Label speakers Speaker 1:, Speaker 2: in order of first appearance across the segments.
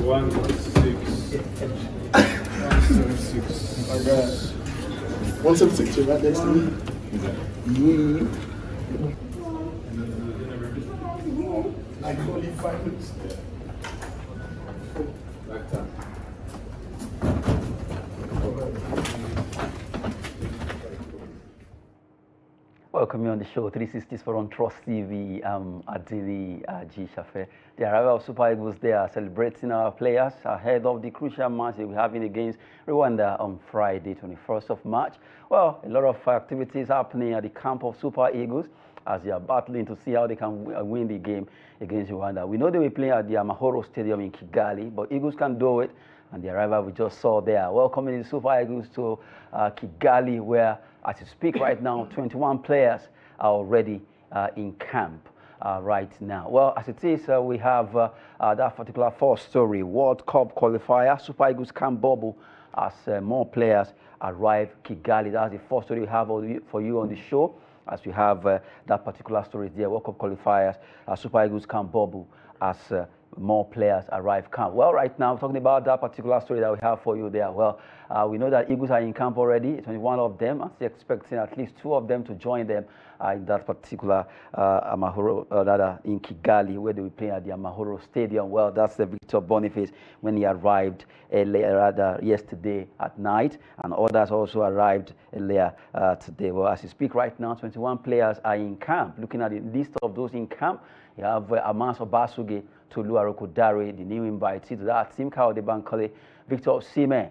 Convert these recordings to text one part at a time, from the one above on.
Speaker 1: 176. 176.
Speaker 2: I got 176 right next to me. I only 5 minutes.
Speaker 1: Like that.
Speaker 3: Welcome you on the show 360 for on Trust TV. Adili G. Shafe. The arrival of Super Eagles, they are celebrating our players ahead of the crucial match we're having against Rwanda on Friday, 21st of March. Well, a lot of activities happening at the camp of Super Eagles as they are battling to see how they can win the game against Rwanda. We know they will play at the Amahoro Stadium in Kigali, but Eagles can do it. And the arrival we just saw there. Welcoming the Super Eagles to Kigali, where, as you speak right now, 21 players are already in camp right now. Well, as it is, we have that particular first story, World Cup qualifier, Super Eagles camp bubble, as more players arrive Kigali. That's the first story we have for you on the show, as we have that particular story there, World Cup qualifiers, Super Eagles camp bubble, as more players arrive camp. Well, right now, talking about that particular story that we have for you there. Well, we know that Eagles are in camp already, 21 of them, and they're expecting at least 2 of them to join them in that particular Amahoro, in Kigali, where they will play at the Amahoro Stadium. Well, that's the Victor Boniface when he arrived yesterday at night, and others also arrived earlier today. Well, as you speak right now, 21 players are in camp. Looking at the list of those in camp, you have Amas Obasuge, Tolu Arokodare, the new invitee to that team, Kao de Bankole, Victor Osimhen,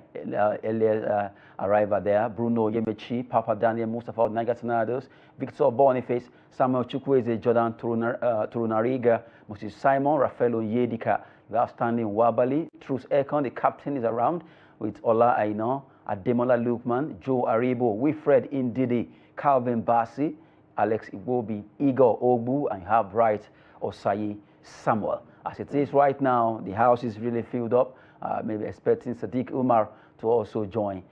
Speaker 3: earlier arrival there, Bruno Yemechi, Papa Daniel, Mustafa Nagatanados, Victor Boniface, Samuel Chukwueze, Jordan Turunariga, Moses Simon, Rafael Onyedika, the outstanding Wabali, Truce Ekon, the captain is around with Ola Aina, Ademola Lukman, Joe Aribo, Wilfred Indidi, Calvin Bassi, Alex Iwobi, Igor Ogbu, and you have Bright Osayi Samuel. As it is right now, the house is really filled up. Maybe expecting Sadiq Umar to also join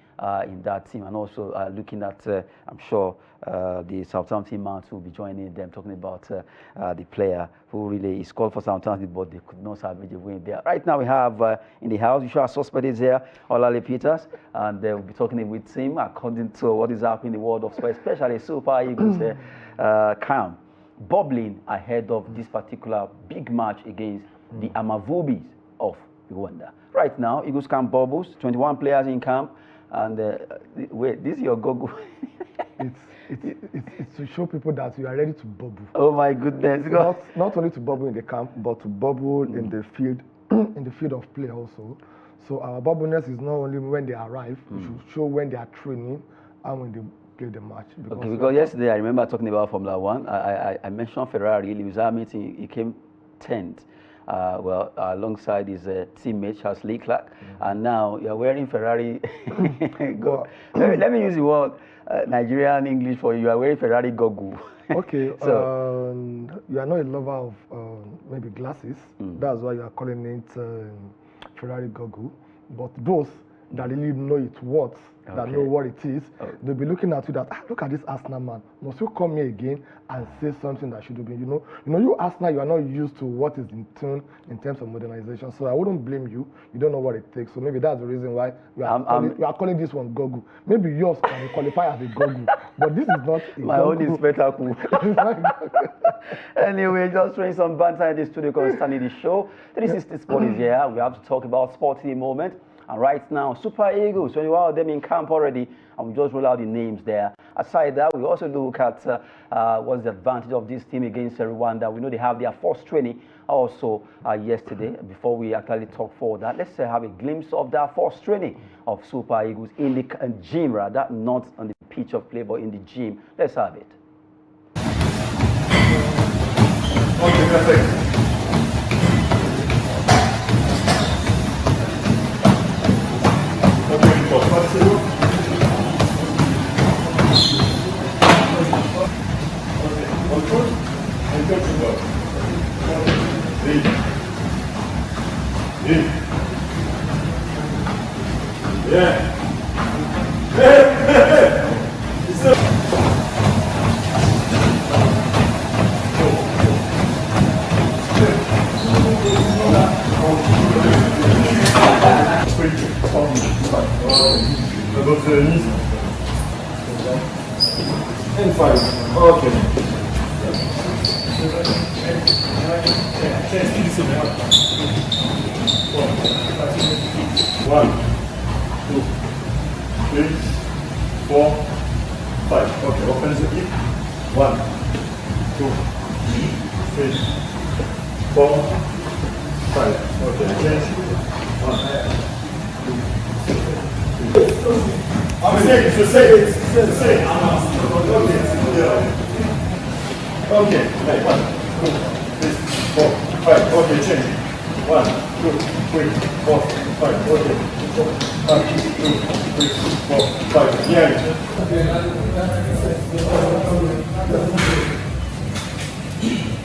Speaker 3: in that team, and also looking at, I'm sure, the Southampton man will be joining them, talking about the player who really is called for Southampton, but they could not salvage a win there. Right now we have in the house, usual suspect is here, Olale Peters, and they'll be talking with him according to what is happening in the world of sport, especially Super Eagles camp, bubbling ahead of this particular big match against the Amavubis of Rwanda. Right now, Eagles camp bubbles, 21 players in camp, and wait, this is your go-go.
Speaker 2: It's to show people that you are ready to bubble.
Speaker 3: Oh my goodness!
Speaker 2: Not only to bubble in the camp, but to bubble in the field, in the field of play also. So our bubbleness is not only when they arrive; we should show when they are training and when they play the match.
Speaker 3: Because yesterday I remember talking about Formula One. I mentioned Ferrari. Lewis Hamilton, he came 10th. Alongside his teammate Charles Leclerc, and now you're wearing Ferrari. Let me use the word Nigerian English for you. You are wearing Ferrari goggle.
Speaker 2: Okay, so you are not a lover of maybe glasses. That's why you are calling it Ferrari goggle. But those that really know it works, that know what it is, they'll be looking at you that, look at this Arsenal man. Must you come here again and say something that should have been, you Arsenal, you are not used to what is in tune in terms of modernization. So I wouldn't blame you. You don't know what it takes. So maybe that's the reason why we are calling this one Gogu. Maybe yours can qualify as a Gogu, but this is not a
Speaker 3: My own is better cool. Anyway, just throwing some banter in the studio concerning the show. 360 Sport is here. We have to talk about sports in a moment. And right now, Super Eagles, 21 of them in camp already, and we just roll out the names there. Aside that, we also look at what's the advantage of this team against Rwanda. We know they have their first training also yesterday. Before we actually talk for that, let's have a glimpse of that first training of Super Eagles in the gym, rather, not on the pitch of play, but in the gym. Let's have it.
Speaker 1: Okay, perfect. Yeah. Above the knees. And 5. Okay. One, 2, 3, 4, 5. Okay, open the hip. 1, 2, 3, 4, 5. Okay, change. 1, 2, 3. It's the same. It's the same. Okay. Yeah. Okay. Right. 1, 2, 3, 4, 5. Okay, change. 1, 2, 3, 4, 5. Okay. 1, 2, 3, 4, 5. Yeah.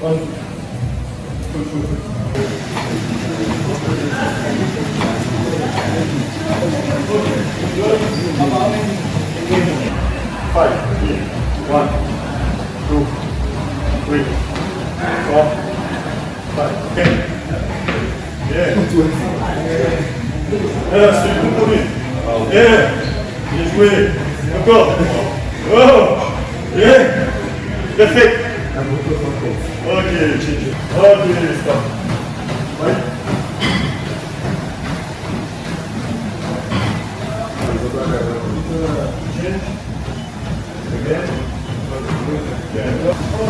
Speaker 1: 1, 2, 5. 1, 2, 3, 4, 5. Okay. Yeah. Still good. Yeah. This way. Encore. Oh. Yeah. Perfect. Okay, change it. Okay, stop. Right. Change. Again.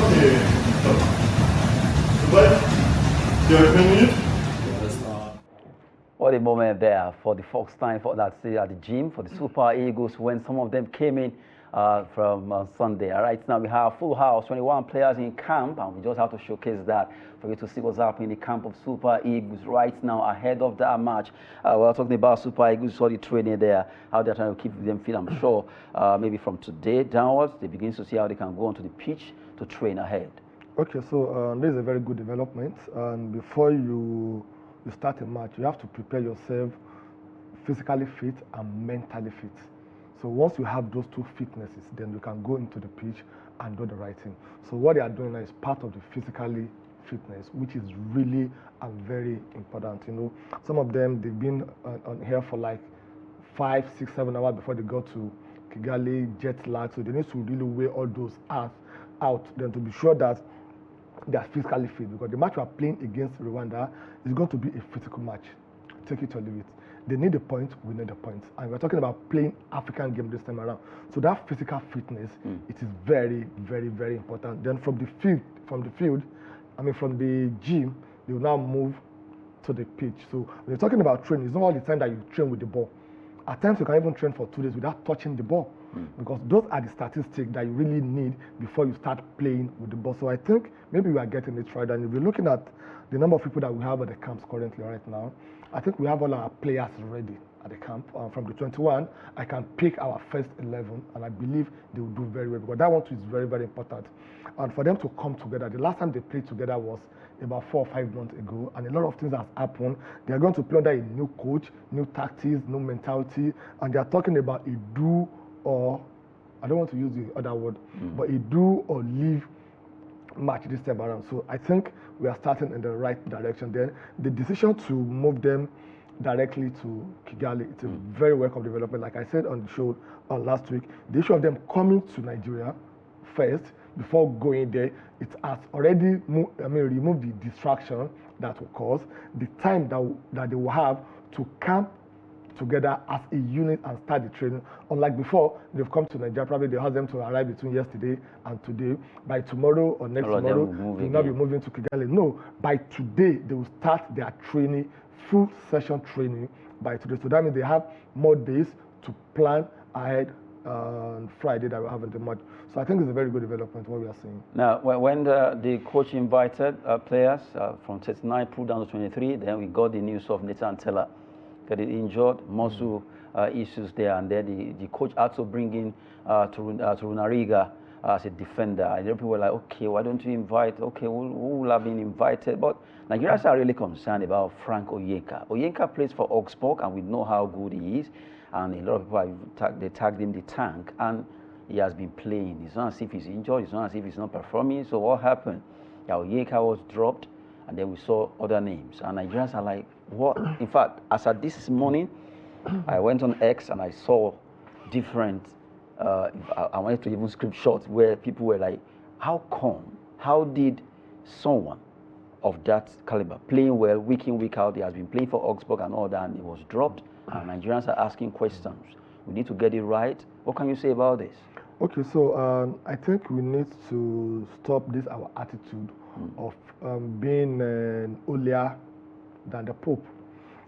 Speaker 1: Okay. Stop. Right. You have a minute?
Speaker 3: What a moment there for the first time for that stay at the gym for the Super Eagles when some of them came in from Sunday. Right now we have full house, 21 players in camp, and we just have to showcase that for you to see what's happening in the camp of Super Eagles right now ahead of that match. We're talking about Super Eagles, all the training there, how they're trying to keep them fit. I'm sure maybe from today downwards they begin to see how they can go onto the pitch to train ahead.
Speaker 2: Okay, so this is a very good development, and before you start a match, you have to prepare yourself physically fit and mentally fit. So once you have those two fitnesses, then you can go into the pitch and do the right thing. So what they are doing now is part of the physically fitness, which is really very important. You know, some of them, they've been on here for like 5, 6, 7 hours before they go to Kigali, jet lag. So they need to really weigh all those out, then to be sure that they are physically fit, because the match we are playing against Rwanda is going to be a physical match. Take it or leave it. They need the point, we need the points. And we're talking about playing African game this time around. So that physical fitness, it is very important. Then from the field, from the gym, they will now move to the pitch. So when you're talking about training, it's not all the time that you train with the ball. At times you can even train for 2 days without touching the ball, because those are the statistics that you really need before you start playing with the ball. So I think maybe we are getting it right. And if you're looking at the number of people that we have at the camps currently right now, I think we have all our players ready at the camp. From the 21, I can pick our first 11, and I believe they will do very well, because that one too is very important. And for them to come together, the last time they played together was about 4 or 5 months ago, and a lot of things have happened. They are going to play under a new coach, new tactics, new mentality, and they are talking about a do or, I don't want to use the other word, but a do or leave match this time around. So I think we are starting in the right direction. Then the decision to move them directly to Kigali, it's a very welcome development. Like I said on the show last week, the issue of them coming to Nigeria first before going there, it has already removed the distraction that will cause, the time that they will have to camp together as a unit and start the training. Unlike before, they've come to Nigeria, probably they asked them to arrive between yesterday and today. By tomorrow or next tomorrow, they will not be moving to Kigali. No, by today, they will start their training, full session training by today. So that means they have more days to plan ahead on Friday that we're having the match. So I think it's a very good development, what we are seeing.
Speaker 3: Now, when the coach invited players from 39 pulled down to 23, then we got the news of Nathan Teller got injured, muscle issues there, and then the coach had to bring in Turunariga as a defender. And people were like, okay, why don't you invite, okay, who will have been invited? But Nigerians are really concerned about Frank Onyeka. Onyeka plays for Augsburg, and we know how good he is. And a lot of people, they tagged him the tank, and he has been playing. It's not as if he's injured, it's not as if he's not performing. So what happened? Onyeka was dropped, and then we saw other names. And Nigerians are like, what? In fact, as at this morning, I went on X and I saw different, I wanted to even screenshots where people were like, how come? How did someone of that caliber, playing well, week in, week out, he has been playing for Augsburg and all that, and he was dropped, and Nigerians are asking questions. We need to get it right. What can you say about this?
Speaker 2: Okay, so I think we need to stop this, our attitude of being holier than the Pope.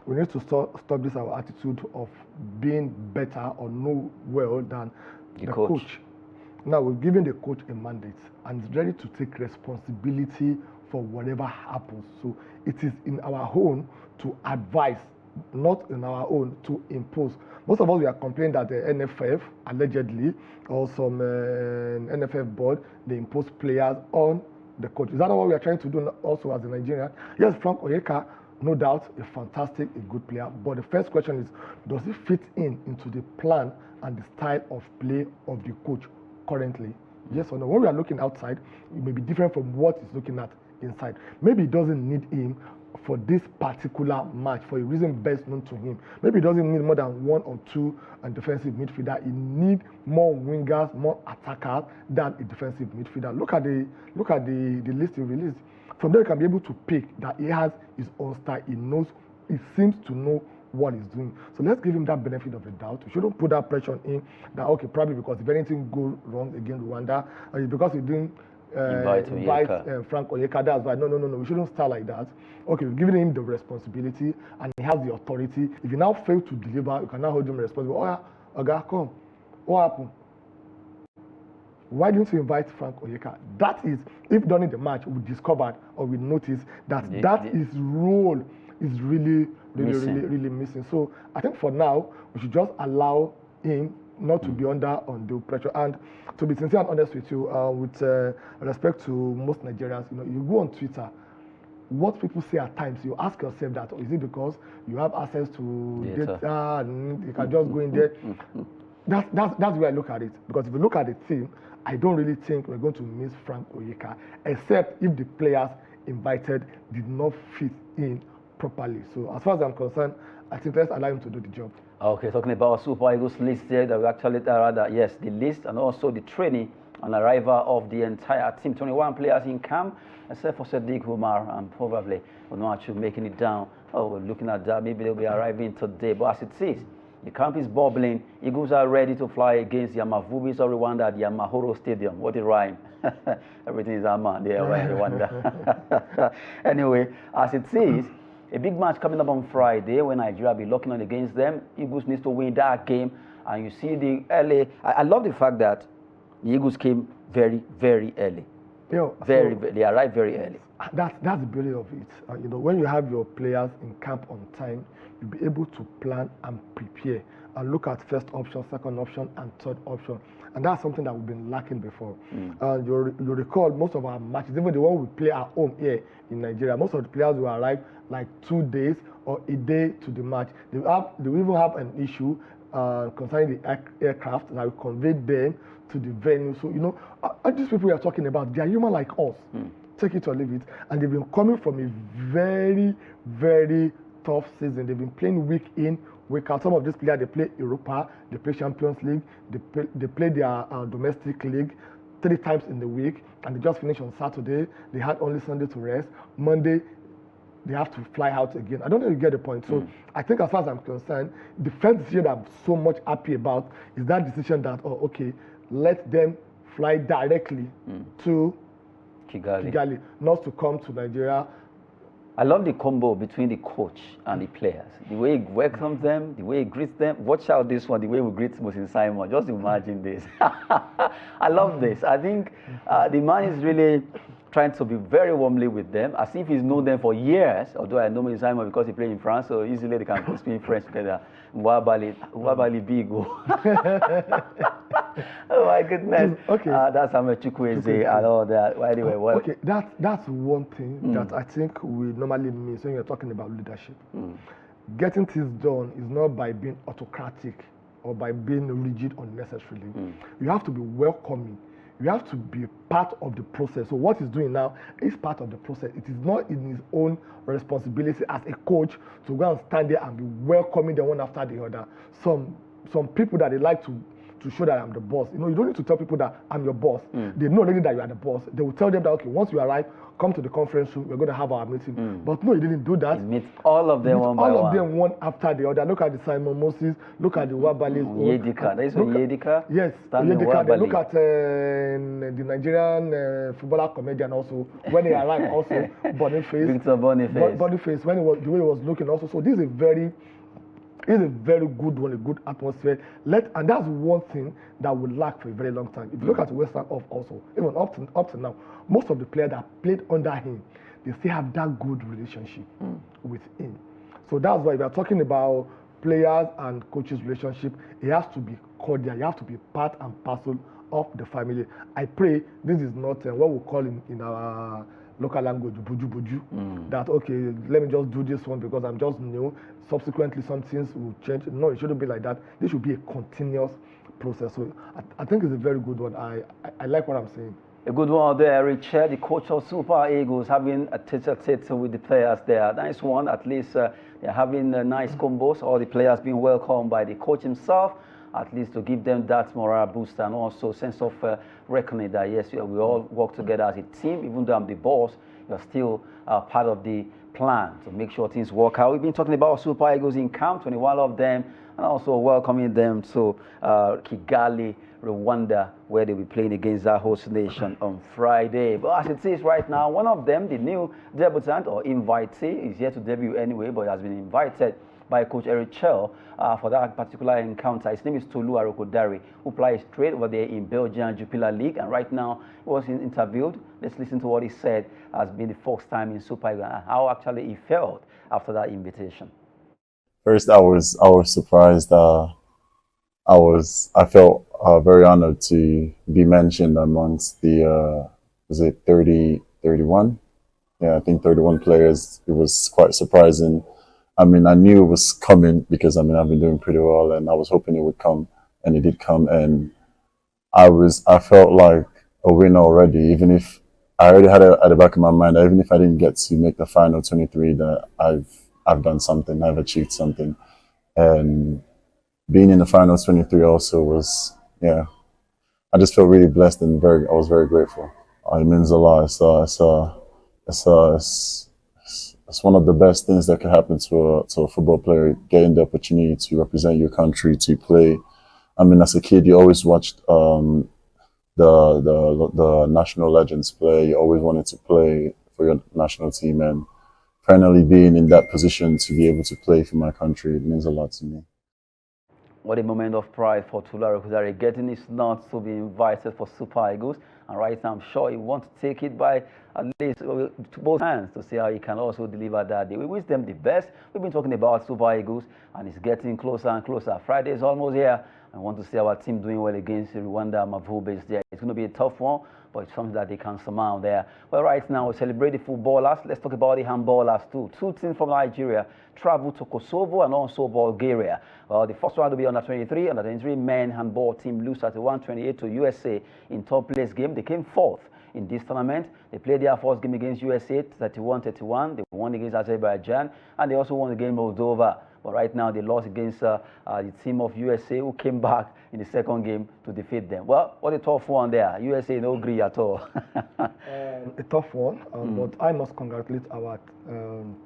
Speaker 2: We need to stop this, our attitude of being better or know well than the coach. Now, we've given the coach a mandate and is ready to take responsibility for whatever happens. So it is in our own to advise, not in our own to impose. Most of us, we are complaining that the NFF, allegedly, or some NFF board, they impose players on the coach. Is that not what we are trying to do also as a Nigerian? Yes, Frank Onyeka, no doubt, a fantastic, a good player. But the first question is, does he fit into the plan and the style of play of the coach currently? Yes or no? When we are looking outside, it may be different from what he's looking at inside. Maybe he doesn't need him for this particular match for a reason best known to him. Maybe he doesn't need more than one or two defensive midfielder. He needs more wingers, more attackers than a defensive midfielder. Look at the list he released. From there, you can be able to pick that he has his own style. He knows, he seems to know what he's doing. So let's give him that benefit of the doubt. We shouldn't put that pressure on him that, okay, probably because if anything goes wrong against Rwanda, because he didn't invite Frank Onyeka, that's why. No. We shouldn't start like that. Okay, we've given him the responsibility and he has the authority. If you now fail to deliver, you can now hold him responsible. Oh, yeah, Oga, come. What happened? Why didn't you invite Frank Onyeka? That is, if during the match we discovered or we noticed that his role is really missing. So I think for now, we should just allow him not to be under undue pressure. And to be sincere and honest with you, with respect to most Nigerians, you go on Twitter, what people say at times, you ask yourself that, or is it because you have access to data and you can just go in there? That's where I look at it. Because if you look at the team, I don't really think we're going to miss Frank Onyeka, except if the players invited did not fit in properly. So as far as I'm concerned, I think let's allow him to do the job. Okay,
Speaker 3: talking about Super Eagles list here, that we actually yes, the list and also the training and arrival of the entire team. 21 players in camp, except for Sadiq Umar, and probably we're not actually making it down. Oh, we're looking at that. Maybe they'll be arriving today. But as it is, the camp is bubbling. Eagles are ready to fly against the Amavubis of Rwanda at the Amahoro Stadium. What a rhyme. Everything is Ama. They are in Rwanda. Anyway, as it is, a big match coming up on Friday when Nigeria will be locking on against them. Eagles needs to win that game. And you see the early. I love the fact that the Eagles came very, very early. They arrived very early.
Speaker 2: That's the beauty of it. When you have your players in camp on time, you'll be able to plan and prepare and look at first option, second option, and third option. And that's something that we've been lacking before. You recall most of our matches, even the one we play at home here in Nigeria, most of the players will arrive like 2 days or a day to the match. They even have an issue concerning the aircraft that will convey them to the venue. So, these people we are talking about, they are human like us. Take it or leave it. And they've been coming from a very, very tough season. They've been playing week in, week out. Some of these players, they play Europa, they play Champions League, they play their domestic league 3 times in the week, and they just finished on Saturday. They had only Sunday to rest. Monday, they have to fly out again. I don't know if you get the point. So I think as far as I'm concerned, the first decision I'm so much happy about is that decision that, let them fly directly to Kigali, not to come to Nigeria.
Speaker 3: I love the combo between the coach and the players. The way he welcomes them, the way he greets them. Watch out this one, the way we greet Moses Simon. Just imagine this. I love this. I think the man is really trying to be very warmly with them, as if he's known them for years. Although I know Moses Simon because he played in France, so easily they can speak French together. Mwabali Bigo. Oh my goodness. Okay. That's how much Chukwueze and all that. Anyway,
Speaker 2: okay, that's one thing that I think we normally miss when you're talking about leadership. Getting things done is not by being autocratic or by being rigid unnecessarily. You have to be welcoming. you have to be part of the process. So what he's doing now is part of the process. It is not in his own responsibility as a coach to go and stand there and be welcoming them one after the other. Some people that they like to show that I'm the boss. You know, you don't need to tell people that I'm your boss. They know already that you are the boss. They will tell them that, okay, once you arrive, come to the conference room, we're going to have our meeting. But no, he didn't do that.
Speaker 3: He meets all of them one by one.
Speaker 2: All of them one after the other. Look at the Simon Moses, look at the Wabalis.
Speaker 3: Yedika. There is Yedika.
Speaker 2: Yes, Yedika. Then look at the Nigerian footballer comedian also. When he arrived also, Boniface.
Speaker 3: Victor Boniface.
Speaker 2: Boniface, when he was, the way he was looking also. So this is a very good one, a good atmosphere. And that's one thing that we lack for a very long time. If you look at Western Off also, even up to now, most of the players that played under him, they still have that good relationship with him. So that's why we are talking about players and coaches' relationship. It has to be cordial. You have to be part and parcel of the family. I pray this is not what we call in our local language, buju. That, okay, let me just do this one because I'm just new. Subsequently, some things will change. No, it shouldn't be like that. This should be a continuous process. So I think it's a very good one. I like what I'm saying.
Speaker 3: A good one there, Richard, the coach of Super Eagles, having a tete-a-tete with the players there. Nice one. At least they're having nice combos. All the players being welcomed by the coach himself, at least to give them that morale boost and also sense of reckoning that, yes, we all work together as a team. Even though I'm the boss, you're still part of the plan to make sure things work out. We've been talking about Super Eagles in camp, 21 of them, and also welcoming them to Kigali, Rwanda, where they'll be playing against our host nation on Friday. But as it is right now, one of them, the new debutant or invitee, is yet to debut anyway, but has been invited by Coach Eric Chell for that particular encounter. His name is Tolu Arokodare, who plays straight over there in Belgian Jupiler League, and right now he was interviewed. Let's listen to what he said has been the first time in Super Eagles and how actually he felt after that invitation.
Speaker 4: First, I was surprised. I felt very honored to be mentioned amongst the was it 31? Yeah, I think 31 players. It was quite surprising. I mean, I knew it was coming because, I mean, I've been doing pretty well and I was hoping it would come, and it did come. And I felt like a winner already, even if I already had it at the back of my mind, even if I didn't get to make the final 23, that I've done something, I've achieved something. And being in the finals 23 also was, yeah, I just felt really blessed and I was very grateful. It means a lot. It's one of the best things that can happen to a football player, getting the opportunity to represent your country, to play. I mean, as a kid, you always watched the national legends play. You always wanted to play for your national team, and finally being in that position to be able to play for my country, it means a lot to me.
Speaker 3: What a moment of pride for Tolu Arokodare, getting his nod to be invited for Super Eagles. And right now, I'm sure he wants to take it by at least to both hands to see how he can also deliver that day. We wish them the best. We've been talking about Super Eagles, and it's getting closer and closer. Friday is almost here. I want to see our team doing well against Rwanda Mavubi there. It's going to be a tough one, but it's something that they can surmount there. Well, right now, we celebrate the footballers. Let's talk about the handballers too. Two teams from Nigeria travel to Kosovo and also Bulgaria. Well, the first one will be under 23. Under 23 men handball team lose at 128 to USA in top place game. They came fourth in this tournament. They played their first game against USA 31-31. They won against Azerbaijan, and they also won against Moldova. But right now, they lost against the team of USA, who came back in the second game to defeat them. Well, what a tough one there. USA no agree at all.
Speaker 2: A tough one, but I must congratulate our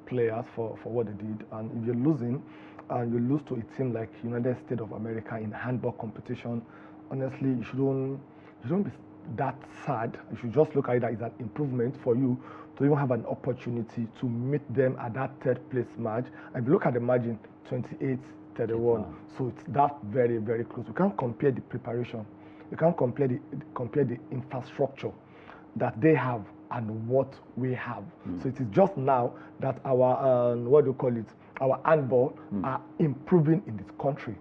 Speaker 2: players for what they did. And if you're losing, and you lose to a team like United States of America in handball competition, honestly, you shouldn't be that sad. You should just look at it as an improvement for you to even have an opportunity to meet them at that third place match. And if you look at the margin, 28-31. So it's that very, very close. You can't compare the preparation. You can't compare the infrastructure that they have and what we have. So it is just now that our our handball are improving in this country.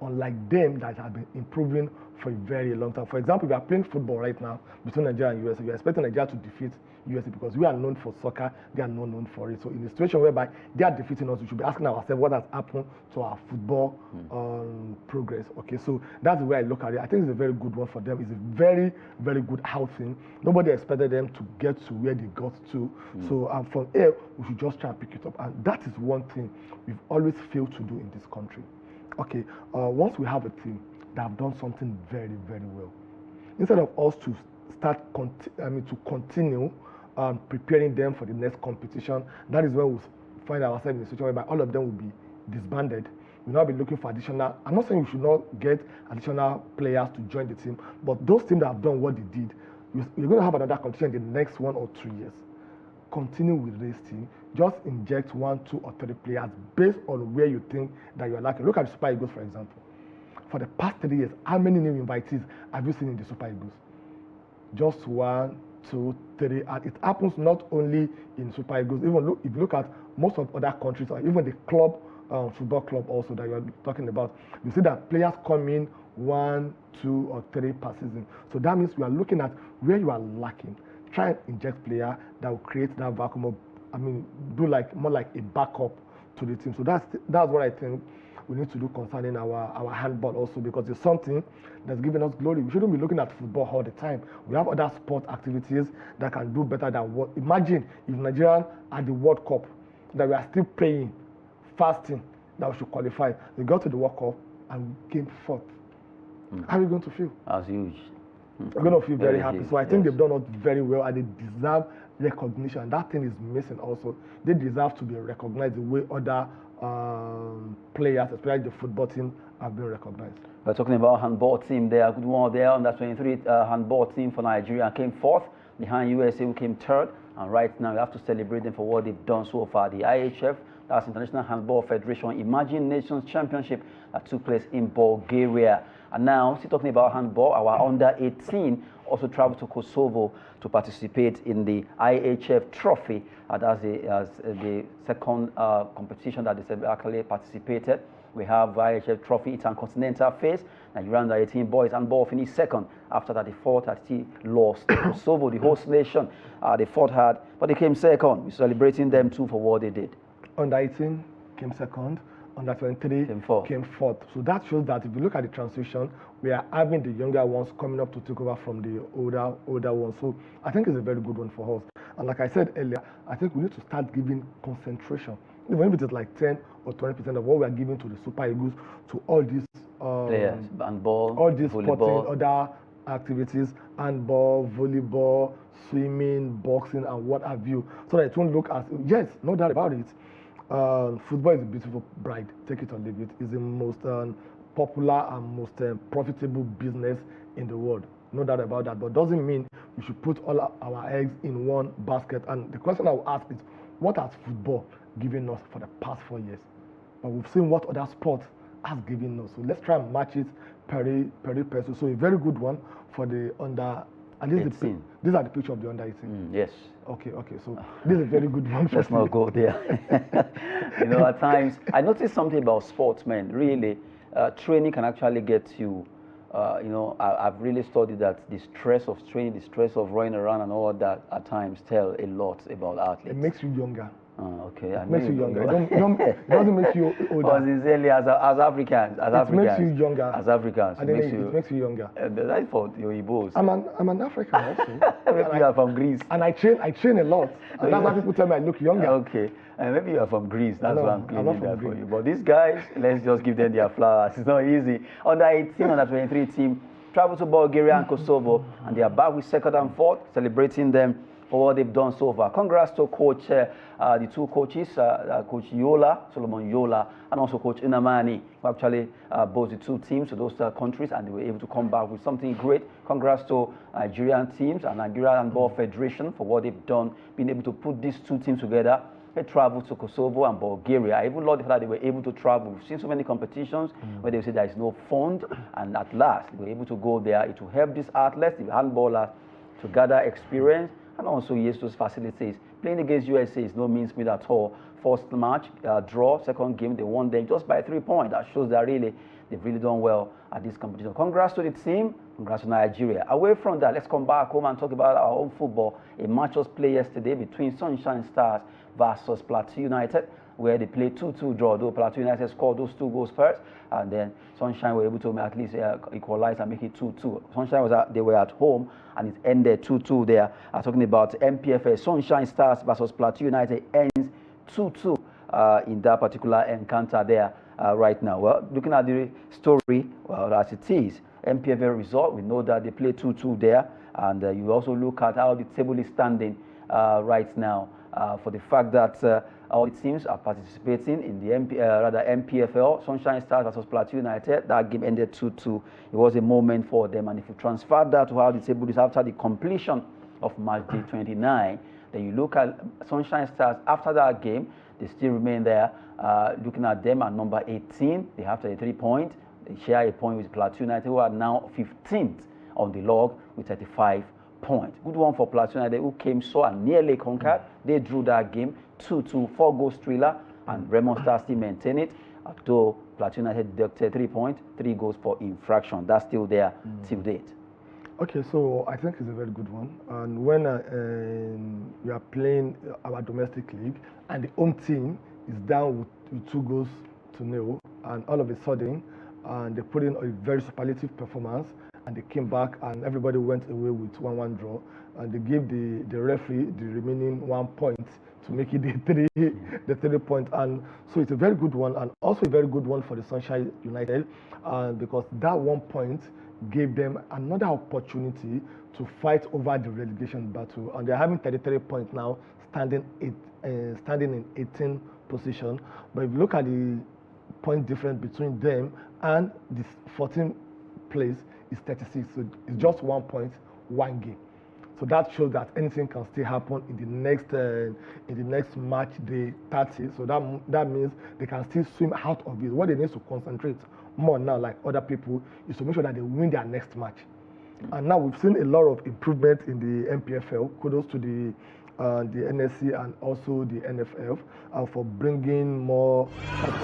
Speaker 2: unlike them that have been improving for a very long time. For example, we are playing football right now between Nigeria and USA. We are expecting Nigeria to defeat USA because we are known for soccer, they are not known for it. So in a situation whereby they are defeating us, we should be asking ourselves what has happened to our football progress. Okay, so that's the way I look at it. I think it's a very good one for them. It's a very, very good outing. Nobody expected them to get to where they got to. So from here, we should just try and pick it up. And that is one thing we've always failed to do in this country. Okay, once we have a team that have done something very, very well, instead of us to start, to continue preparing them for the next competition, that is when we'll find ourselves in a situation whereby all of them will be disbanded. We'll now be looking for additional. I'm not saying we should not get additional players to join the team, but those teams that have done what they did, you're going to have another competition in the next 1 or 2 years. Continue with this team. Just inject 1, 2, or 3 players based on where you think that you are lacking. Look at the Super Eagles, for example. For the past 3 years, how many new invitees have you seen in the Super Eagles? Just 1, 2, 3, and it happens not only in Super Eagles. Even if you look at most of other countries, or even the club, football club also that you are talking about, you see that players come in 1, 2, or 3 per season. So that means we are looking at where you are lacking. Try and inject player that will create that vacuum of, do more like a backup to the team. So that's what I think we need to do concerning our handball also, because it's something that's giving us glory. We shouldn't be looking at football all the time. We have other sport activities that can do better than what. Imagine if Nigeria at the World Cup, that we are still praying, fasting, that we should qualify. We got to the World Cup and we came 4th. How are we going to feel?
Speaker 3: That's huge.
Speaker 2: We're going to feel very happy.
Speaker 3: Huge.
Speaker 2: So I think they've done it very well, and they deserve recognition. That thing is missing also. They deserve to be recognized the way other players, especially the football team, have been recognized.
Speaker 3: We're talking about handball team there. Good one there on that 23 handball team for Nigeria came 4th behind USA, who came 3rd. And right now, we have to celebrate them for what they've done so far. The IHF, that's International Handball Federation Imagine Nations Championship that took place in Bulgaria. And now, still talking about handball, our under-18 also traveled to Kosovo to participate in the IHF Trophy. That's the second competition that they actually participated. We have IHF Trophy. It's a continental phase. Nigeria under-18 boys handball finished 2nd. After that, they fought at lost. Kosovo, the host nation, they fought hard, but they came 2nd. We're celebrating them too for what they did.
Speaker 2: Under-18 came 2nd. Under 23 came 4th. So that shows that if you look at the transition, we are having the younger ones coming up to take over from the older ones. So I think it's a very good one for us. And like I said earlier, I think we need to start giving concentration, even if it is like 10 or 20% of what we are giving to the Super Eagles, to all these
Speaker 3: players, handball,
Speaker 2: all these
Speaker 3: volleyball,
Speaker 2: sporting, other activities, handball, volleyball, swimming, boxing, and what have you, so that it won't look as, yes, no doubt about it. Football is a beautiful bride. Take it or leave it. It's the most popular and most profitable business in the world. No doubt about that. But doesn't mean we should put all our eggs in one basket. And the question I will ask is, what has football given us for the past 4 years? But we've seen what other sports has given us. So let's try and match it peri peso. So a very good one for the under. And these are the picture of the under-18.
Speaker 3: Yes.
Speaker 2: Okay. So this is a very good one.
Speaker 3: Let's not go there. At times I noticed something about sportsmen. Really, training can actually get you. I've really studied that the stress of training, the stress of running around, and all that at times tell a lot about athletes.
Speaker 2: It makes you younger.
Speaker 3: Okay.
Speaker 2: It makes you younger. It doesn't make you older.
Speaker 3: Sincerely, as Africans,
Speaker 2: it makes you younger.
Speaker 3: As Africans,
Speaker 2: and it makes you younger.
Speaker 3: That's for your Igbos.
Speaker 2: I'm an African also.
Speaker 3: Maybe you are from Greece.
Speaker 2: And I train a lot. And that's why people tell me I look younger.
Speaker 3: Okay. And maybe you are from Greece. That's why I'm claiming that for you. But these guys, let's just give them their flowers. It's not easy. Under-18, under-23 team travel to Bulgaria and Kosovo, and they are back with 2nd and 4th, celebrating them for what they've done so far. Congrats to coach, the two coaches, Coach Solomon Yola, and also Coach Inamani, who actually both the two teams to those countries, and they were able to come back with something great. Congrats to Nigerian teams and Nigeria Handball Federation for what they've done, being able to put these two teams together. They traveled to Kosovo and Bulgaria. I even love the fact that they were able to travel. We've seen so many competitions where they say there is no fund, and at last they were able to go there. It will help these athletes, the handballers, to gather experience and also use those facilities. Playing against USA is no means meet at all First match, draw. Second game, they won them just by 3 points. That shows that really they've really done well at this competition. Congrats to the team. Congrats to Nigeria. Away from that, let's come back home and talk about our own football. A match was played yesterday between Sunshine Stars versus Plateau United, where they played 2-2 draw. Though Plateau United scored those 2 goals first, and then Sunshine were able to at least equalize and make it 2-2. Sunshine they were at home, and it ended 2-2 there. Talking about MPFL, Sunshine Stars versus Plateau United ends 2-2 in that particular encounter there right now. Well, looking at the story, well, as it is, MPFL result, we know that they play 2-2 there, and you also look at how the table is standing right now for the fact that all the teams are participating in the MPFL. Sunshine Stars versus Plateau United, that game ended 2-2. It was a moment for them, and if you transfer that to how the table is after the completion of match day 29, then you look at Sunshine Stars after that game, they still remain there. Looking at them at number 18, they have 33 points. They share a point with Plateau United, who are now 15th on the log with 35 points. Good one for Plateau United, who came so and nearly conquered. They drew that game 2-2, 4 goals thriller, and Raymond Stars still maintain it. Though Plateau United deducted 3 points, 3 goals for infraction. That's still there till date.
Speaker 2: Okay, so I think it's a very good one. And when we are playing our domestic league and the home team is down with 2-0, and all of a sudden, they put in a very superlative performance, and they came back and everybody went away with 1-1 draw, and they gave the referee the remaining 1 point to make it the 3 point. And so it's a very good one, and also a very good one for the Sunshine United, because that 1 point gave them another opportunity to fight over the relegation battle, and they're having 33 points now, standing in 18th position. But if you look at the point difference between them and the 14th place is 36, so it's just 1 point, 1 game. So that shows that anything can still happen in the next match day 30. So that means they can still swim out of it. What they need to concentrate more now, like other people, is to make sure that they win their next match. And now we've seen a lot of improvement in the MPFL. Kudos to the NSC and also the NFF for bringing more.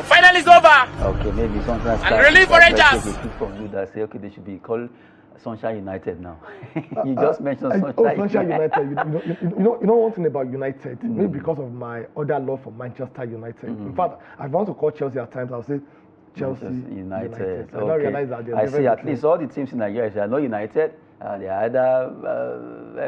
Speaker 5: Finally, it's over.
Speaker 3: Okay, maybe sometimes.
Speaker 5: And relief for Rangers.
Speaker 3: From you that say, okay, they should be called Sunshine United now. You just mentioned Sunshine.
Speaker 2: Oh, Sunshine United. You know one thing about United, maybe because of my other love for Manchester United. In fact, I want to call Chelsea at times. I'll say Chelsea United.
Speaker 3: Okay.
Speaker 2: I don't realize that.
Speaker 3: I see at least all the teams in Nigeria, they are not United. They are either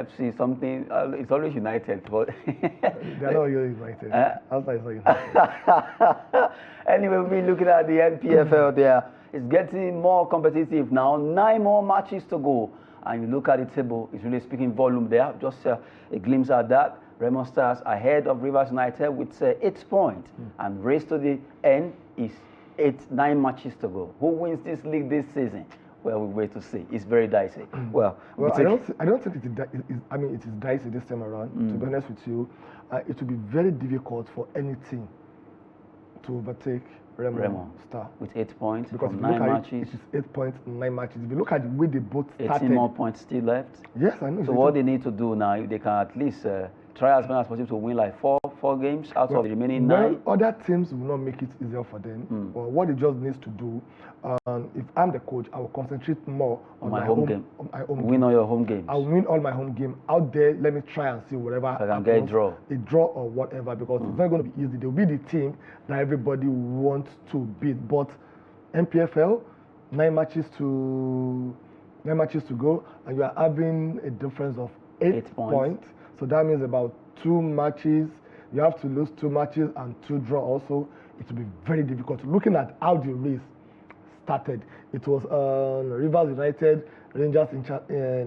Speaker 3: FC something. It's always United. But
Speaker 2: they are not United. Outside is not United.
Speaker 3: Anyway, we're looking at the NPFL there. It's getting more competitive now. 9 more matches to go. And you look at the table, it's really speaking volume there. Just a glimpse at that. Raymond Stars ahead of Rivers United with 8 points. And race to the end is 9 matches to go. Who wins this league this season? Well, we wait to see. It's very dicey. Well,
Speaker 2: I don't think it is dicey this time around. To be honest with you, it will be very difficult for any team to overtake Raymond Star
Speaker 3: with 8 points
Speaker 2: because
Speaker 3: from 9 matches.
Speaker 2: It is 8 points in 9 matches. If you look at the way they both started,
Speaker 3: 18 more points still left.
Speaker 2: Yes, I know.
Speaker 3: So what they need to do now, they can at least try as much as possible to win like four games out of the remaining 9.
Speaker 2: Other teams will not make it easier for them. Well, what they just needs to do, if I'm the coach, I will concentrate more on my home game.
Speaker 3: Win all your home games.
Speaker 2: I'll win all my home game out there. Let me try and see whatever.
Speaker 3: So I can get a
Speaker 2: draw or whatever, because it's not going to be easy. They'll be the team that everybody wants to beat. But MPFL, 9 matches to go, and you are having a difference of 8 points. So that means about 2 matches. You have to lose 2 matches and 2 draw also. It will be very difficult. Looking at how the race started, it was Rivers United, Rangers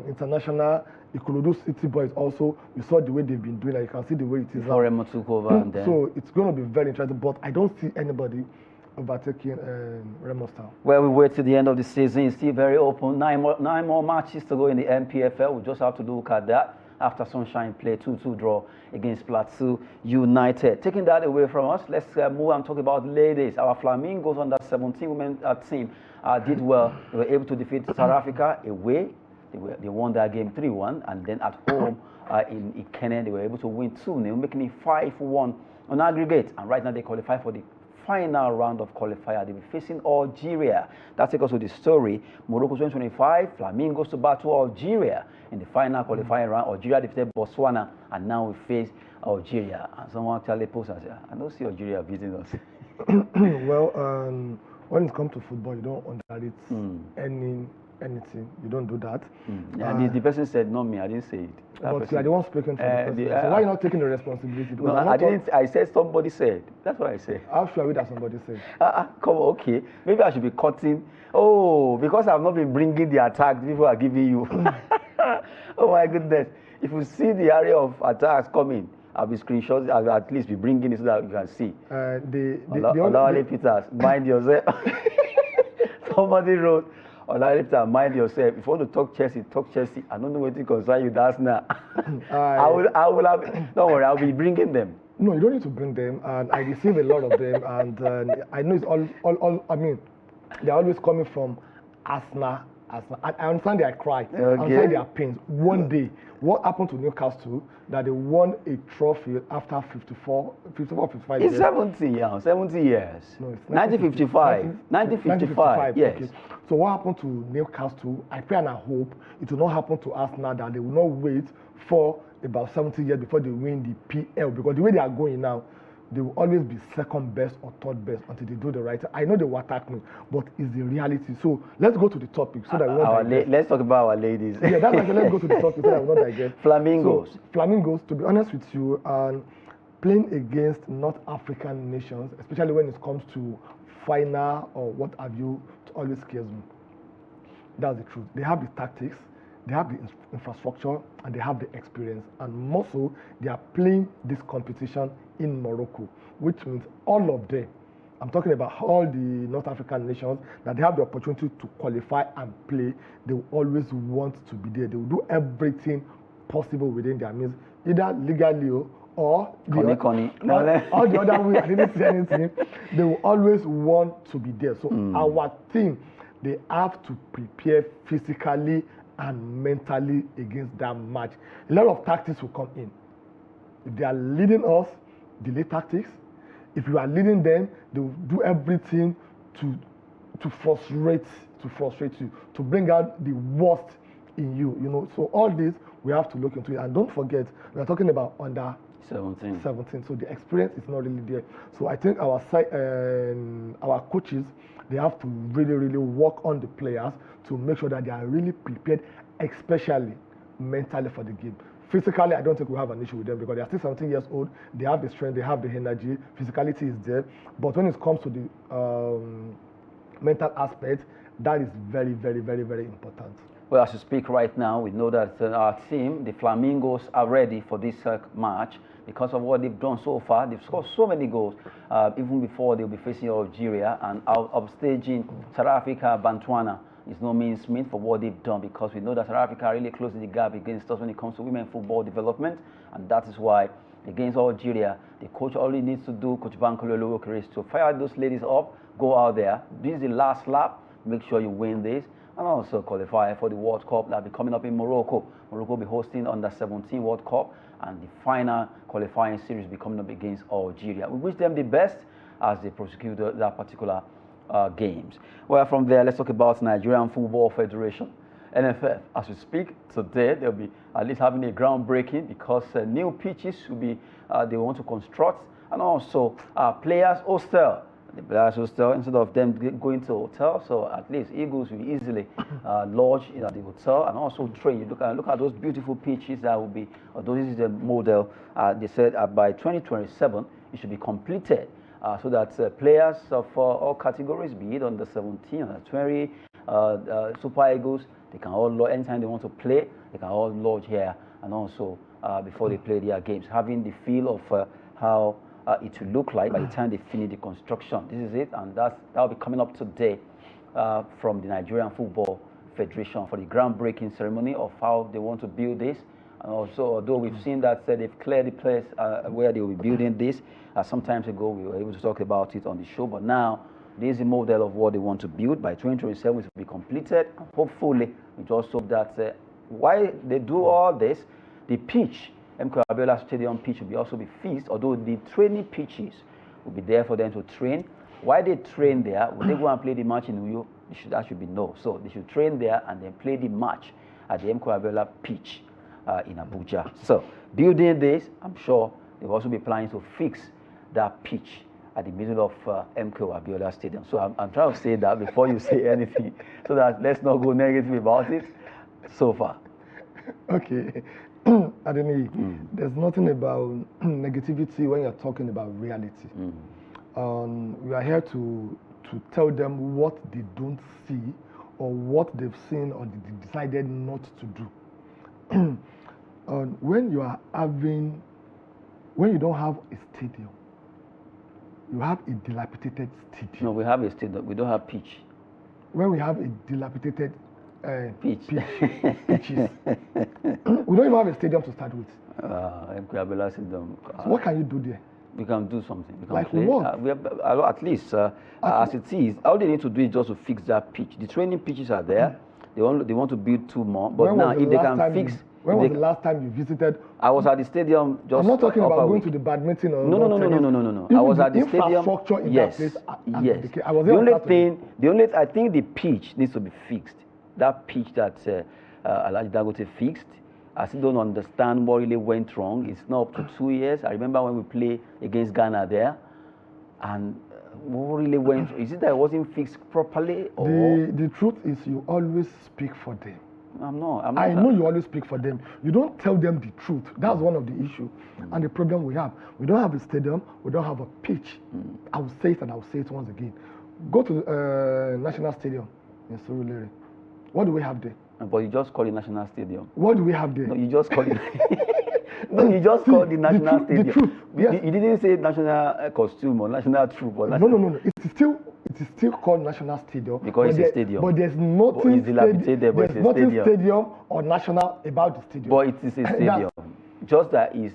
Speaker 2: International, Ikorodu City Boys also. You saw the way they've been doing it. You can see the way it is
Speaker 3: now. Took over and then.
Speaker 2: So it's going to be very interesting, but I don't see anybody overtaking Raymond Star.
Speaker 3: Well, we wait till the end of the season. It's still very open. 9 more matches to go in the MPFL. We just have to look at that. After Sunshine played 2-2 draw against Plateau United. Taking that away from us, let's move and talk about ladies. Our Flamingos under 17 women team did well. They were able to defeat South Africa away. They won that game 3-1, and then at home in Ikene, they were able to win 2-0, making it 5-1 on aggregate, and right now they qualify for the final round of qualifier. They'll be facing Algeria. That takes us to the story. Morocco 2025, Flamingos to battle Algeria in the final qualifying round. Algeria defeated Botswana, and now we face Algeria. And someone actually posted and said, I don't see Algeria beating us.
Speaker 2: Well, when it comes to football, you don't underrate anything. You don't do that.
Speaker 3: Yeah, the person said, not me, I didn't say it.
Speaker 2: But you are the one speaking for the person. So why are you not taking the responsibility?
Speaker 3: No, I didn't. I said somebody said. That's what I said.
Speaker 2: How sure are we that somebody said?
Speaker 3: Come on, okay. Maybe I should be cutting. Oh, because I've not been bringing the attacks people are giving you. Oh my goodness. If you see the area of attacks coming, I'll be screenshots. I'll at least be bringing it so that you can see. Olawale Peters, mind yourself. Somebody wrote, Olawale Peters, mind yourself. If you want to talk Chelsea, talk Chelsea. I don't know what to concern you. That's now. I will have. Don't worry, I'll be bringing them.
Speaker 2: No, you don't need to bring them. And I receive a lot of them, and I know it's all. I mean, they're always coming from Arsenal. I understand their cry. Okay. I understand their pains. One day, what happened to Newcastle that they won a trophy after 55 years?
Speaker 3: It's 70 years. 70 years. No, it's 1955. 1955. Yes. Okay.
Speaker 2: So what happened to Newcastle? I pray and I hope it will not happen to Arsenal, that they will not wait for about 70 years before they win the PL, because the way they are going now, they will always be second best or third best until they do the right thing. I know they will attack me, but it's the reality. So let's go to the topic so that we won't digress.
Speaker 3: Let's talk about our ladies.
Speaker 2: Yeah, that's why let's go to the topic so that we won't digress.
Speaker 3: Flamingos.
Speaker 2: So, Flamingos, to be honest with you, playing against North African nations, especially when it comes to final or what have you, it always scares me. That's the truth. They have the tactics, they have the infrastructure, and they have the experience. And more so, they are playing this competition in Morocco, which means all of them, I'm talking about all the North African nations, that they have the opportunity to qualify and play, they will always want to be there. They will do everything possible within their means, either legally or the other way. I didn't say anything. They will always want to be there. So our team, they have to prepare physically and mentally against that match. A lot of tactics will come in. If they are leading us, delay tactics. If you are leading them, they will do everything to frustrate you, to bring out the worst in you. You know, so all this we have to look into it. And don't forget, we are talking about under 17. So the experience is not really there. So I think our coaches, they have to really work on the players to make sure that they are really prepared, especially mentally for the game. Physically, I don't think we have an issue with them because they are still 17 years old. They have the strength, they have the energy, physicality is there. But when it comes to the mental aspect, that is very important.
Speaker 3: Well, as you speak right now, we know that our team, the Flamingos, are ready for this match because of what they've done so far. They've scored so many goals, even before they'll be facing Algeria, and out of staging South Africa, Botswana is no means mean for what they've done, because we know that South Africa really closing the gap against us when it comes to women football development, and that is why against Algeria, the coach only needs to do, Coach Bankole is to fire those ladies up, go out there, this is the last lap, make sure you win this, and also qualify for the World Cup that will be coming up in Morocco. Morocco will be hosting under 17 World Cup, and the final qualifying series will be coming up against Algeria. We wish them the best as they prosecute that particular games. Well, from there, let's talk about Nigerian Football Federation, NFF. As we speak today, they'll be at least having a groundbreaking because new pitches will be they want to construct, and also players hostel. The players hostel, instead of them going to a hotel, so at least Eagles will easily lodge at the hotel and also train. You look at those beautiful pitches that will be. Although this is a model, they said by 2027 it should be completed. So that players of all categories, be it under 17, under 20, Super Eagles, they can all lodge anytime they want to play. They can all lodge here, and also before they play their games, having the feel of how it will look like by the time they finish the construction. This is it, and that will be coming up today from the Nigerian Football Federation for the groundbreaking ceremony of how they want to build this. And also, although we've seen that they've cleared the place where they will be building this, some time ago we were able to talk about it on the show, but now this is a model of what they want to build. By 2027 it will be completed, and hopefully we just hope that while they do all this, the pitch MK Abiola Stadium pitch will also be fixed, although the training pitches will be there for them to train. Why they train there? Will they go and play the match in Uyo? That should be no. So they should train there and then play the match at the MK Abiola pitch in Abuja. So building this, I'm sure they'll also be planning to fix that pitch at the middle of MK Abiola Stadium. So I'm trying to say that before you say anything, so that let's not go negative about it so far.
Speaker 2: Okay. Adeni, there's nothing about negativity when you're talking about reality. We are here to tell them what they don't see or what they've seen or they decided not to do. When you don't have a stadium, you have a dilapidated stadium.
Speaker 3: No, we have a stadium. We don't have pitch.
Speaker 2: When we have a dilapidated
Speaker 3: Pitches.
Speaker 2: We don't even have a stadium to start with.
Speaker 3: MK Abiola Stadium.
Speaker 2: So what can you do there?
Speaker 3: We can do something. We can
Speaker 2: Like
Speaker 3: play.
Speaker 2: what?
Speaker 3: We have, at least, as it is, all they need to do is just to fix that pitch. The training pitches are there. They want to build 2 more. But now, if they can fix...
Speaker 2: When was the last time you visited?
Speaker 3: I was at the stadium just...
Speaker 2: I'm not talking about going
Speaker 3: week.
Speaker 2: to the badminton or...
Speaker 3: No. I was at the stadium...
Speaker 2: Infrastructure in
Speaker 3: yes,
Speaker 2: that place.
Speaker 3: Yes.
Speaker 2: I was there
Speaker 3: I think the pitch needs to be fixed. That pitch that Alhaji Dangote fixed, I still don't understand what really went wrong. It's not up to 2 years. I remember when we played against Ghana there, and what really went wrong? Is it that it wasn't fixed properly? Or?
Speaker 2: The truth is you always speak for them.
Speaker 3: I'm not.
Speaker 2: I know you always speak for them. You don't tell them the truth. That's one of the issues and the problem we have. We don't have a stadium. We don't have a pitch. I will say it and I will say it once again. Go to National Stadium in Surulere. What do we have there?
Speaker 3: But you just call it National Stadium.
Speaker 2: What do we have there?
Speaker 3: No, you just call it. No, you just call it National Stadium.
Speaker 2: The truth. Yes.
Speaker 3: You didn't say national costume or national troop or
Speaker 2: No. It is still called National Stadium.
Speaker 3: Because it's a stadium.
Speaker 2: But there's nothing stadium or national about the stadium.
Speaker 3: But it is a stadium. Just that is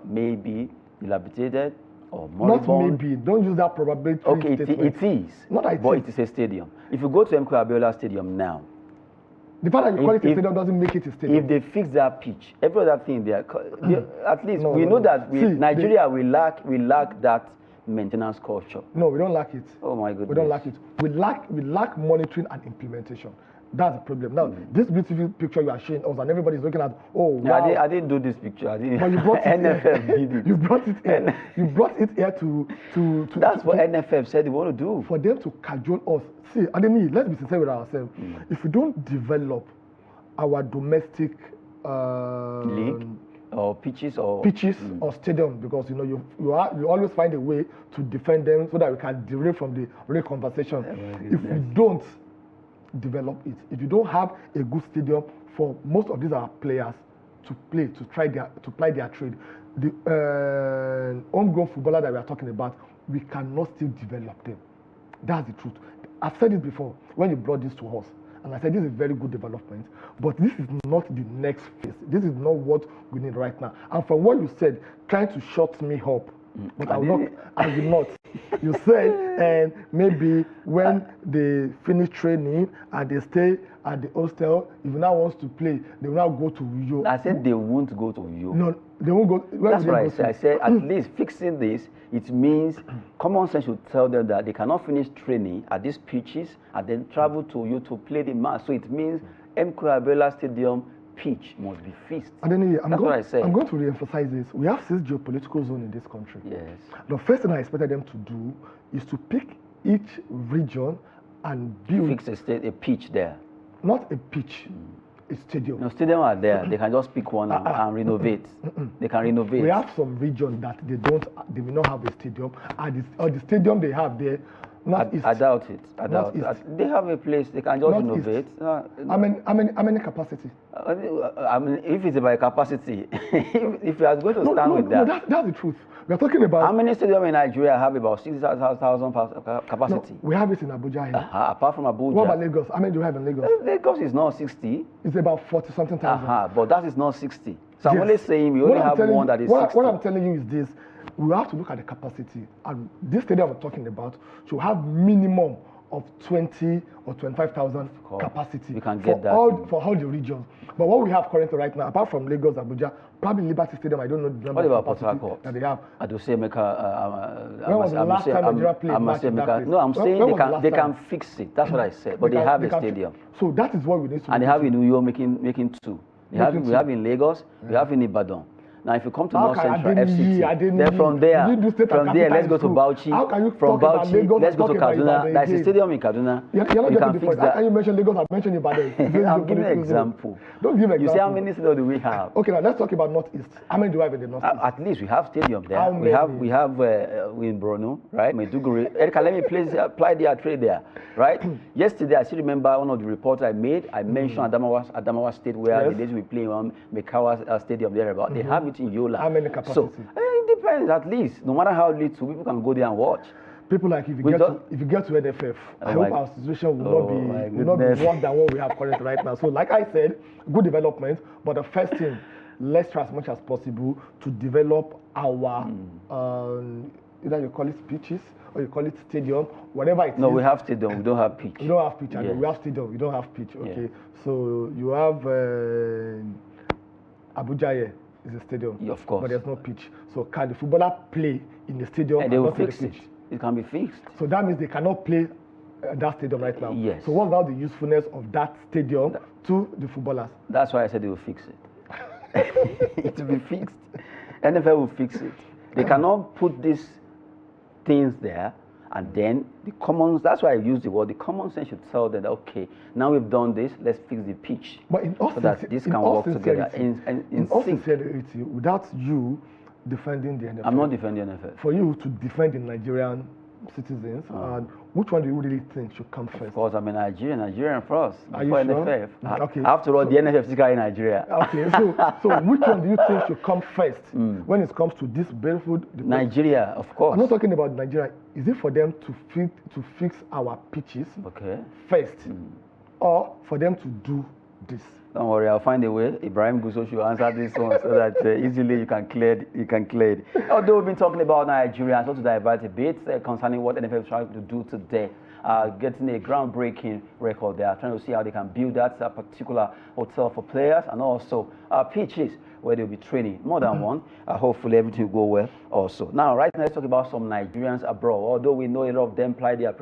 Speaker 3: maybe dilapidated or moribund.
Speaker 2: Not maybe. Don't use that probability.
Speaker 3: Okay, it is.
Speaker 2: Not I
Speaker 3: but it is a stadium. If you go to MK Abiola Stadium now,
Speaker 2: the fact that you call it a stadium doesn't make it a stadium.
Speaker 3: If they fix that pitch, every other thing there, at least we know that Nigeria we lack that maintenance culture.
Speaker 2: No, we don't lack it.
Speaker 3: Oh my goodness.
Speaker 2: We don't lack it. We lack monitoring and implementation. That's the problem. Now, this beautiful picture you are showing us, and everybody's looking at. Oh, wow.
Speaker 3: I didn't do this picture. I didn't.
Speaker 2: But you brought it
Speaker 3: NFF
Speaker 2: here.
Speaker 3: did it.
Speaker 2: You brought it here. You brought it here to.
Speaker 3: That's what NFF said they want to do.
Speaker 2: For them to cajole us. See, Adeni, let's be sincere with ourselves. If we don't develop our domestic
Speaker 3: league or pitches or
Speaker 2: stadium, because you always find a way to defend them so that we can derail from the real conversation. If we don't develop it, if you don't have a good stadium for most of these our players to play, to ply their trade, the homegrown footballer that we are talking about, we cannot still develop them. That's the truth. I've said it before when you brought this to us, and I said this is a very good development, but this is not the next phase. This is not what we need right now. And from what you said, trying to shut me up, but I will not. You said, and maybe when they finish training and they stay at the hostel, if now wants to play, they will now go to Uyo.
Speaker 3: I said they won't go to Uyo.
Speaker 2: No, they won't go.
Speaker 3: That's what I said. I said at least fixing this, it means common sense should tell them that they cannot finish training at these pitches and then travel to Uyo to play the match. So it means MK Abiola Stadium pitch must be fixed.
Speaker 2: And then
Speaker 3: that's what I said.
Speaker 2: I'm going to re-emphasize this. We have 6 geopolitical zones in this country.
Speaker 3: Yes.
Speaker 2: The first thing I expected them to do is to pick each region and build...
Speaker 3: Fix a pitch there.
Speaker 2: Not a pitch, a stadium.
Speaker 3: No, stadium are there. They can just pick one and renovate. They can renovate.
Speaker 2: We have some regions that they will not have a stadium. Or the stadium they have there,
Speaker 3: I doubt it. I doubt it. They have a place. They can just renovate.
Speaker 2: How many capacity?
Speaker 3: I mean, if it's about capacity, if you are going to stand with that.
Speaker 2: No, that's the truth. We are talking about...
Speaker 3: How many stadiums in Nigeria have about 60,000 capacity?
Speaker 2: No, we have it in Abuja here.
Speaker 3: Apart from Abuja.
Speaker 2: What about Lagos? How many do you have in Lagos?
Speaker 3: Lagos is not 60.
Speaker 2: It's about 40-something thousand.
Speaker 3: But that is not 60. So I'm only saying we only have one that is 60.
Speaker 2: What I'm telling you is this. We have to look at the capacity. And this stadium I'm talking about should have minimum of 20 or 25,000 capacity
Speaker 3: we can
Speaker 2: for
Speaker 3: get that.
Speaker 2: for all the regions. But what we have currently right now, apart from Lagos, Abuja, probably Liberty Stadium, I don't know the number
Speaker 3: What
Speaker 2: of
Speaker 3: about Port
Speaker 2: capacity
Speaker 3: Harcourt?
Speaker 2: that they have.
Speaker 3: I do say make
Speaker 2: When was the last time Nigeria played match in that place?
Speaker 3: No, I'm saying
Speaker 2: When was the last
Speaker 3: they
Speaker 2: time?
Speaker 3: can fix it. That's what I said. But they have a stadium.
Speaker 2: So that is what we need to
Speaker 3: And they
Speaker 2: look
Speaker 3: have in New York making two. We have in Lagos, we have in Ibadan. Now, if you come to North Central FCT, then from there, let's go to Bauchi.
Speaker 2: How can you
Speaker 3: from
Speaker 2: talk about
Speaker 3: Bauchi,
Speaker 2: Lagos
Speaker 3: let's go to
Speaker 2: and talk about
Speaker 3: Kaduna.
Speaker 2: Ibadan
Speaker 3: There's a
Speaker 2: again?
Speaker 3: stadium in Kaduna.
Speaker 2: You're not
Speaker 3: You
Speaker 2: getting
Speaker 3: can
Speaker 2: the
Speaker 3: fix
Speaker 2: point. How
Speaker 3: that.
Speaker 2: can you mention Lagos and mention Ibadan?
Speaker 3: I'm giving an example.
Speaker 2: Don't give an
Speaker 3: You
Speaker 2: example.
Speaker 3: say how many stadiums do we have?
Speaker 2: Okay, now let's talk about Northeast. How many do we have in the Northeast?
Speaker 3: At least we have stadium there.
Speaker 2: How
Speaker 3: We have
Speaker 2: many?
Speaker 3: in Borno, right? Maiduguri. Erika, let me apply their trade there, right? Yesterday, I still remember one of the reports I made. I mentioned Adamawa State, where the days we play on Mekawa Stadium there. About they have it in Yola.
Speaker 2: How many capacity?
Speaker 3: So it depends. At least, no matter how little, people can go there and watch.
Speaker 2: People like if you get to NFF, I hope our situation will not be worse than what we have currently right now. So, like I said, good development. But the first thing, let's try as much as possible to develop our either you call it pitches or you call it stadium, whatever it is.
Speaker 3: No, we have stadium. We don't have pitch.
Speaker 2: We don't have pitch.
Speaker 3: Yes.
Speaker 2: We have stadium. We don't have pitch. Okay.
Speaker 3: Yeah.
Speaker 2: So you have Abuja here is a stadium.
Speaker 3: Yeah, of course.
Speaker 2: But there's no pitch. So can the footballer play in the stadium
Speaker 3: And they will
Speaker 2: not in the
Speaker 3: fix it.
Speaker 2: pitch?
Speaker 3: It can be fixed.
Speaker 2: So that means they cannot play that stadium right now.
Speaker 3: Yes.
Speaker 2: So what's now the usefulness of that stadium to the footballers?
Speaker 3: That's why I said they will fix it. It will be fixed. NFL will fix it. They cannot put these things there and then the commons, that's why I use the word, the common sense should tell them that, okay, now we've done this, let's fix the pitch.
Speaker 2: But in all
Speaker 3: so that this can work together in
Speaker 2: all
Speaker 3: sync.
Speaker 2: sincerity, without you defending the NFL.
Speaker 3: I'm not defending the NFL.
Speaker 2: For you to defend the Nigerian citizens, and which one do you really think should come first?
Speaker 3: Of course, I'm a Nigerian first.
Speaker 2: Are you
Speaker 3: Before
Speaker 2: sure?
Speaker 3: NFF.
Speaker 2: Okay.
Speaker 3: After all, the NFF is in Nigeria.
Speaker 2: Okay, so which one do you think should come first when it comes to this beautiful
Speaker 3: Nigeria, of course.
Speaker 2: I'm not talking about Nigeria. Is it for them to fix our pitches first, or for them to do this?
Speaker 3: Don't worry, I'll find a way. Ibrahim Gusso should answer this one so that easily you can clear it. Although we've been talking about Nigeria, I want to divert a bit concerning what NFF is trying to do today. Getting a groundbreaking record there, trying to see how they can build that particular hotel for players and also pitches where they'll be training more than one. Hopefully everything will go well also. Now, right now, let's talk about some Nigerians abroad. Although we know a lot of them ply their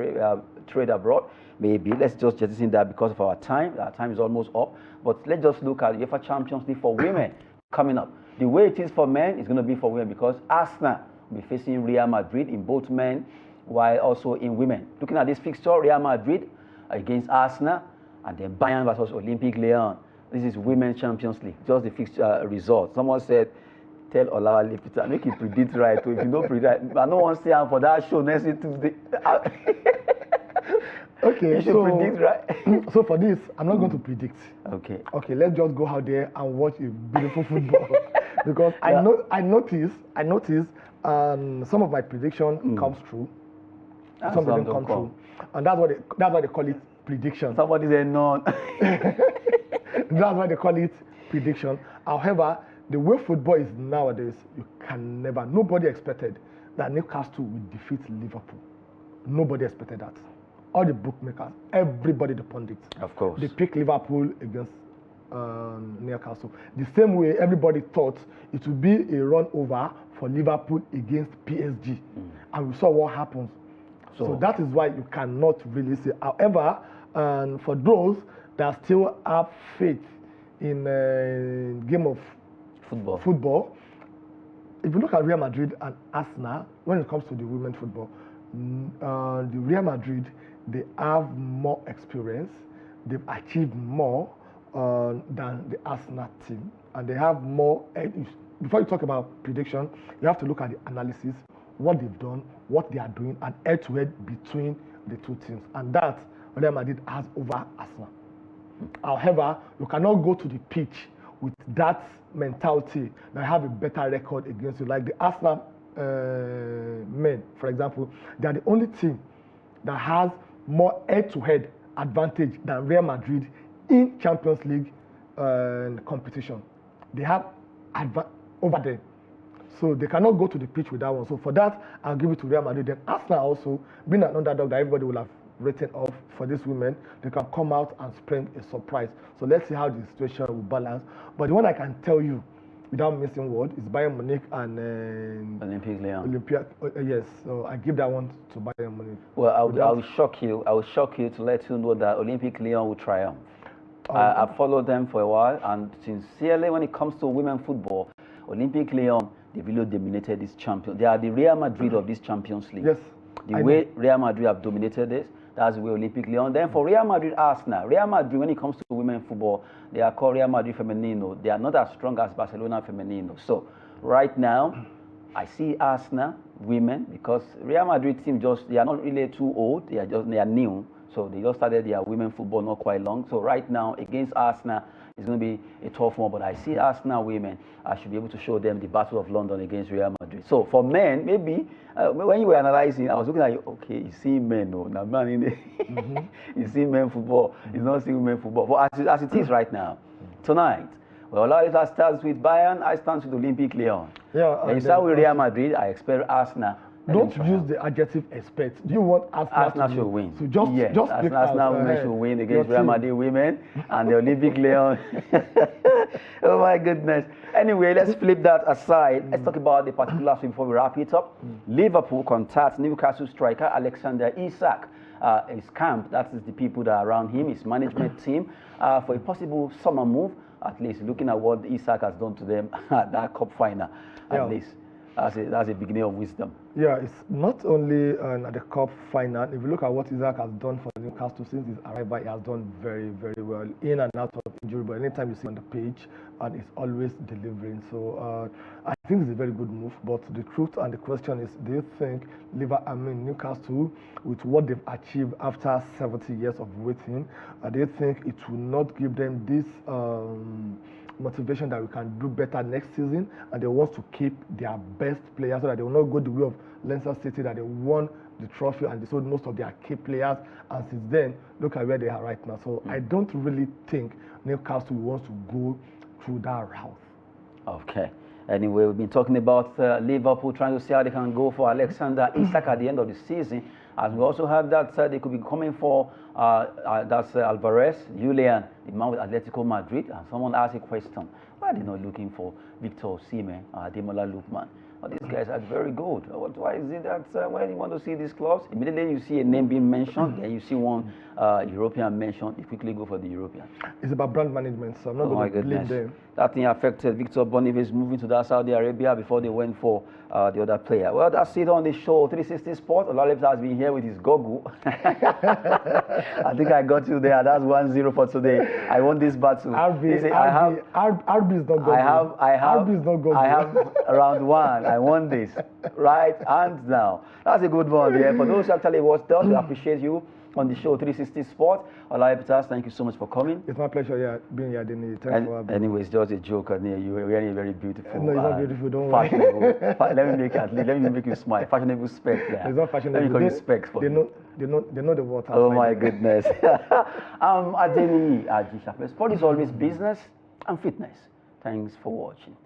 Speaker 3: trade abroad, maybe let's just jettison that because of our time. Our time is almost up. But let's just look at the UEFA Champions League for women coming up. The way it is for men is going to be for women because Arsenal will be facing Real Madrid in both men while also in women. Looking at this fixture, Real Madrid against Arsenal and then Bayern versus Olympique Lyon. This is Women's Champions League, just the fixture result. Someone said, tell Olawale Peter, make it predict right. If you don't predict, I don't want to stay on for that show next Tuesday.
Speaker 2: Okay,
Speaker 3: you should predict right.
Speaker 2: So for this, I'm not going to predict.
Speaker 3: Okay.
Speaker 2: Okay, let's just go out there and watch a beautiful football because I notice some of my prediction comes true. Some of them come true, and that's why they call it prediction.
Speaker 3: Somebody said none.
Speaker 2: That's why they call it prediction. However, the way football is nowadays, nobody expected that Newcastle would defeat Liverpool. Nobody expected that. All the bookmakers, everybody, the pundits.
Speaker 3: Of course.
Speaker 2: They picked Liverpool against Newcastle. The same way everybody thought it would be a run over for Liverpool against PSG. And we saw what happens. So that is why you cannot really say. However, for those that still have faith in game of football, if you look at Real Madrid and Arsenal, when it comes to the women's football, the Real Madrid, they have more experience. They've achieved more than the Arsenal team, and they have more. Before you talk about prediction, you have to look at the analysis, what they've done, what they are doing, and head-to-head between the two teams, and that Real Madrid has over Arsenal. However, you cannot go to the pitch with that mentality that have a better record against you. Like the Arsenal men, for example, they are the only team that has more head-to-head advantage than Real Madrid in Champions League competition. They have over them. So they cannot go to the pitch with that one. So for that, I'll give it to Real Madrid. Then Arsenal also, being an underdog that everybody will have written off for these women. They can come out and spring a surprise. So let's see how the situation will balance. But the one I can tell you, without missing word, is Bayern Munich and
Speaker 3: Olympique Lyon.
Speaker 2: Olympia. Yes, so I give that one to Bayern Munich.
Speaker 3: Well, I will shock you. I will shock you to let you know that Olympique Lyon will triumph. I've followed them for a while, and sincerely, when it comes to women football, Olympique Lyon, they really dominated this champion. They are the Real Madrid of this Champions League.
Speaker 2: Yes.
Speaker 3: The way Real Madrid have dominated this, that's the way Olympique Lyon. Then for Real Madrid, Arsenal. Real Madrid, when it comes to women football, they are called Real Madrid Femenino. They are not as strong as Barcelona Femenino. So right now, I see Arsenal women, because Real Madrid team they are not really too old. They are new. So they just started their women football not quite long. So right now, against Arsenal, it's going to be a tough one. But I see Arsenal women, I should be able to show them the Battle of London against Real Madrid. So for men, maybe, when you were analyzing, I was looking at you, okay, you see men, no, now man in the, you see men football, you don't see women football. But as it is right now, tonight, well, Lolita starts with Bayern, I stand with Olympique Lyon.
Speaker 2: Yeah,
Speaker 3: and you start with Real Madrid, I expect Arsenal.
Speaker 2: Don't use the adjective expect. Do you want Arsenal
Speaker 3: should win?
Speaker 2: So just
Speaker 3: Arsenal women should win against Real Madrid women and the Olympique Lyon. Oh my goodness. Anyway, let's flip that aside. Let's talk about the particulars before we wrap it up. Liverpool contacts Newcastle striker Alexander Isak. His camp, that is the people that are around him, his management team, for a possible summer move. At least looking at what Isak has done to them at that cup final, at least. That's a beginning of wisdom.
Speaker 2: Yeah, it's not only at the cup final. If you look at what Isaac has done for Newcastle since his arrival, he has done very, very well in and out of injury. But anytime you see him on the pitch, and he's always delivering. So I think it's a very good move. But the truth and the question is, do you think Newcastle, with what they've achieved after 70 years of waiting, do you think it will not give them this motivation that we can do better next season, and they want to keep their best players so that they will not go the way of Leicester City, that they won the trophy and they sold most of their key players, and since then look at where they are right now. So I don't really think Newcastle wants to go through that route.
Speaker 3: Okay. Anyway, we've been talking about Liverpool trying to see how they can go for Alexander Isak at the end of the season. And we also heard that they could be coming for that's Alvarez, Julian, the man with Atletico Madrid. And someone asked a question, why are they not looking for Victor Osimhen, Ademola Lookman? Well, these guys are very good. Why is it that when you want to see these clubs, immediately you see a name being mentioned, then you see one European mentioned, you quickly go for the European?
Speaker 2: It's about brand management, so I'm not going to blame them.
Speaker 3: That thing affected Victor Boniface moving to that Saudi Arabia before they went for the other player. Well, that's it on the show, 360 Sport. Olaleps has been here with his goggle. I think I got you there. That's 1-0 for today. I won this battle.
Speaker 2: RB is not goggle.
Speaker 3: I have round one. I won this. Right, hands down. That's a good one there. For those who actually watched us, we appreciate you on the show 360 Sport. Olaleps, thank you so much for coming.
Speaker 2: It's my pleasure being here, Denny. Thanks for having me.
Speaker 3: Anyway, it's just a joke. You're very, very beautiful.
Speaker 2: No, it's not beautiful. Don't
Speaker 3: fashionable. Let me make you smile. Fashionable specs. Yeah.
Speaker 2: It's not fashionable.
Speaker 3: Let me call you specs for
Speaker 2: they know the water.
Speaker 3: Oh my goodness. I'm Adeni Aji Shafe. Sport is always business and fitness. Thanks for watching.